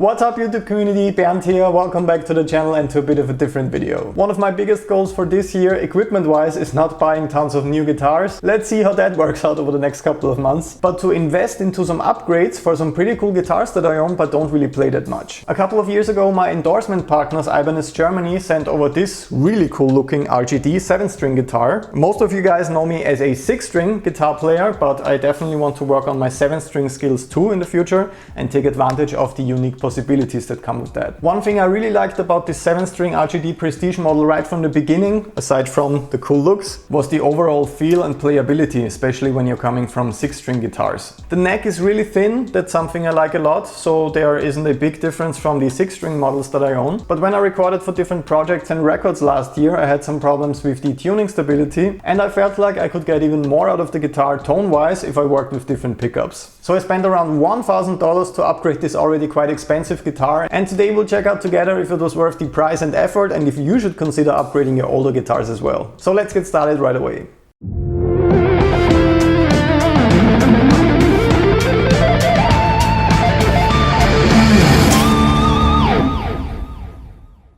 What's up YouTube community, Bernd here, welcome back to the channel and to a bit of a different video. One of my biggest goals for this year, equipment wise, is not buying tons of new guitars. Let's see how that works out over the next couple of months. But to invest into some upgrades for some pretty cool guitars that I own but don't really play that much. A couple of years ago my endorsement partners Ibanez Germany sent over this really cool looking RGD 7-string guitar. Most of you guys know me as a 6-string guitar player, but I definitely want to work on my 7-string skills too in the future and take advantage of the unique possibilities that come with that. One thing I really liked about this 7-string RGD Prestige model right from the beginning, aside from the cool looks, was the overall feel and playability, especially when you're coming from 6-string guitars. The neck is really thin, that's something I like a lot, so there isn't a big difference from the 6-string models that I own. But when I recorded for different projects and records last year, I had some problems with the tuning stability, and I felt like I could get even more out of the guitar tone-wise if I worked with different pickups. So I spent around $1,000 to upgrade this already quite expensive guitar, and today we'll check out together if it was worth the price and effort and if you should consider upgrading your older guitars as well. So let's get started right away.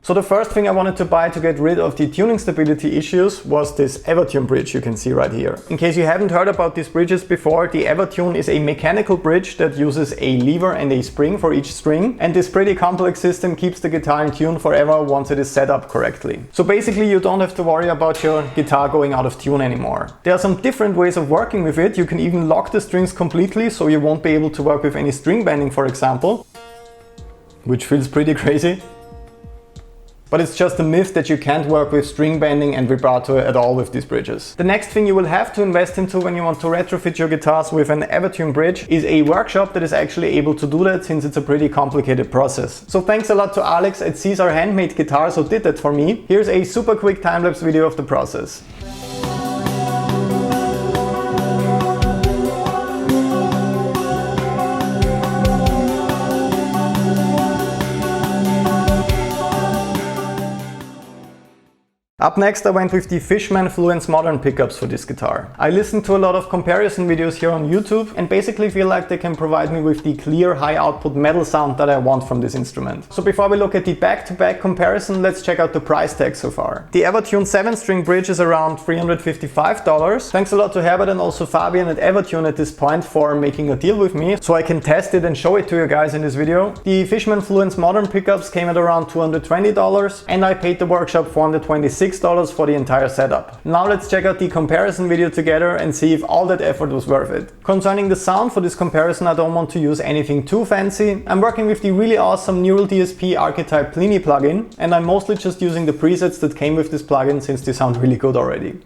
So the first thing I wanted to buy to get rid of the tuning stability issues was this Evertune bridge you can see right here. In case you haven't heard about these bridges before, the Evertune is a mechanical bridge that uses a lever and a spring for each string, and this pretty complex system keeps the guitar in tune forever once it is set up correctly. So basically you don't have to worry about your guitar going out of tune anymore. There are some different ways of working with it. You can even lock the strings completely so you won't be able to work with any string bending, for example, which feels pretty crazy. But it's just a myth that you can't work with string bending and vibrato at all with these bridges. The next thing you will have to invest into when you want to retrofit your guitars with an Evertune bridge is a workshop that is actually able to do that, since it's a pretty complicated process. So thanks a lot to Alex at Caesar Handmade Guitars who did that for me. Here's a super quick time-lapse video of the process. Up next I went with the Fishman Fluence Modern pickups for this guitar. I listened to a lot of comparison videos here on YouTube and basically feel like they can provide me with the clear high output metal sound that I want from this instrument. So before we look at the back-to-back comparison, let's check out the price tag so far. The Evertune 7-string bridge is around $355. Thanks a lot to Herbert and also Fabian at Evertune at this point for making a deal with me so I can test it and show it to you guys in this video. The Fishman Fluence Modern pickups came at around $220 and I paid the workshop $426 for the entire setup. Now let's check out the comparison video together and see if all that effort was worth it. Concerning the sound for this comparison, I don't want to use anything too fancy. I'm working with the really awesome Neural DSP Archetype Plini plugin, and I'm mostly just using the presets that came with this plugin since they sound really good already.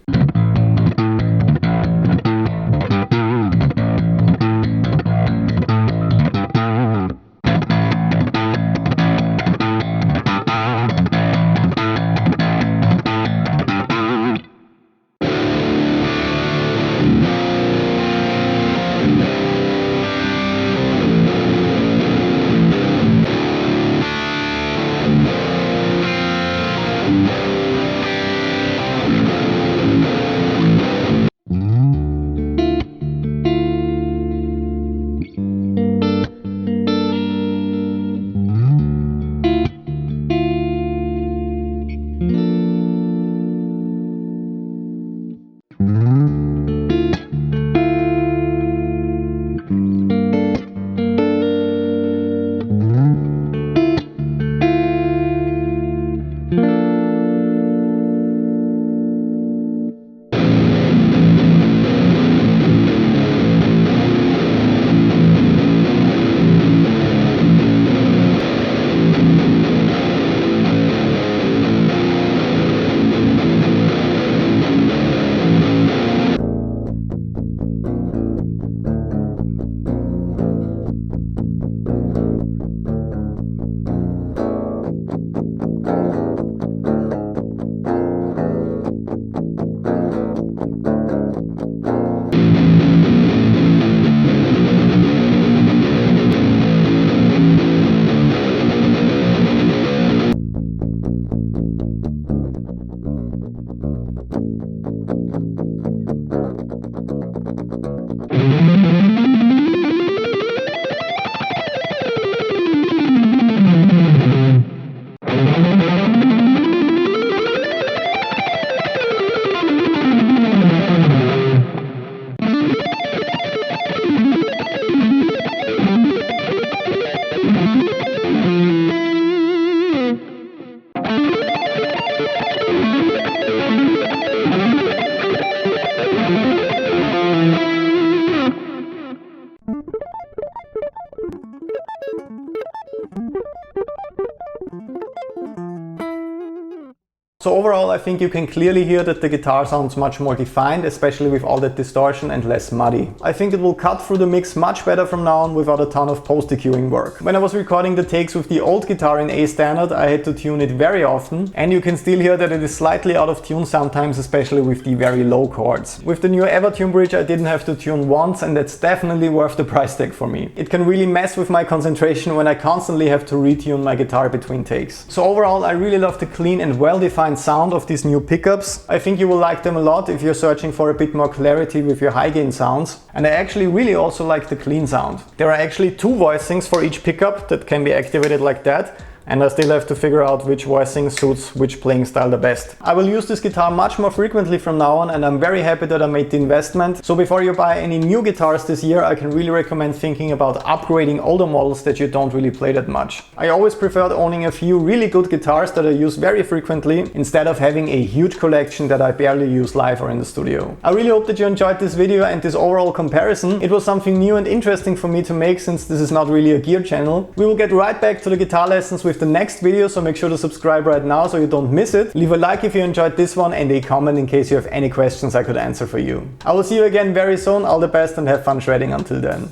So overall, I think you can clearly hear that the guitar sounds much more defined, especially with all that distortion, and less muddy. I think it will cut through the mix much better from now on without a ton of post-EQing work. When I was recording the takes with the old guitar in A standard, I had to tune it very often, and you can still hear that it is slightly out of tune sometimes, especially with the very low chords. With the new Evertune bridge, I didn't have to tune once, and that's definitely worth the price tag for me. It can really mess with my concentration when I constantly have to retune my guitar between takes. So overall, I really love the clean and well-defined sound of these new pickups. I think you will like them a lot if you're searching for a bit more clarity with your high gain sounds. And I actually really also like the clean sound. There are actually 2 voicings for each pickup that can be activated like that. And I still have to figure out which voicing suits which playing style the best. I will use this guitar much more frequently from now on, and I'm very happy that I made the investment. So before you buy any new guitars this year, I can really recommend thinking about upgrading older models that you don't really play that much. I always preferred owning a few really good guitars that I use very frequently, instead of having a huge collection that I barely use live or in the studio. I really hope that you enjoyed this video and this overall comparison. It was something new and interesting for me to make, since this is not really a gear channel. We will get right back to the guitar lessons with the next video, so make sure to subscribe right now so you don't miss it. Leave a like if you enjoyed this one, and a comment in case you have any questions I could answer for you. I will see you again very soon. All the best and have fun shredding until then.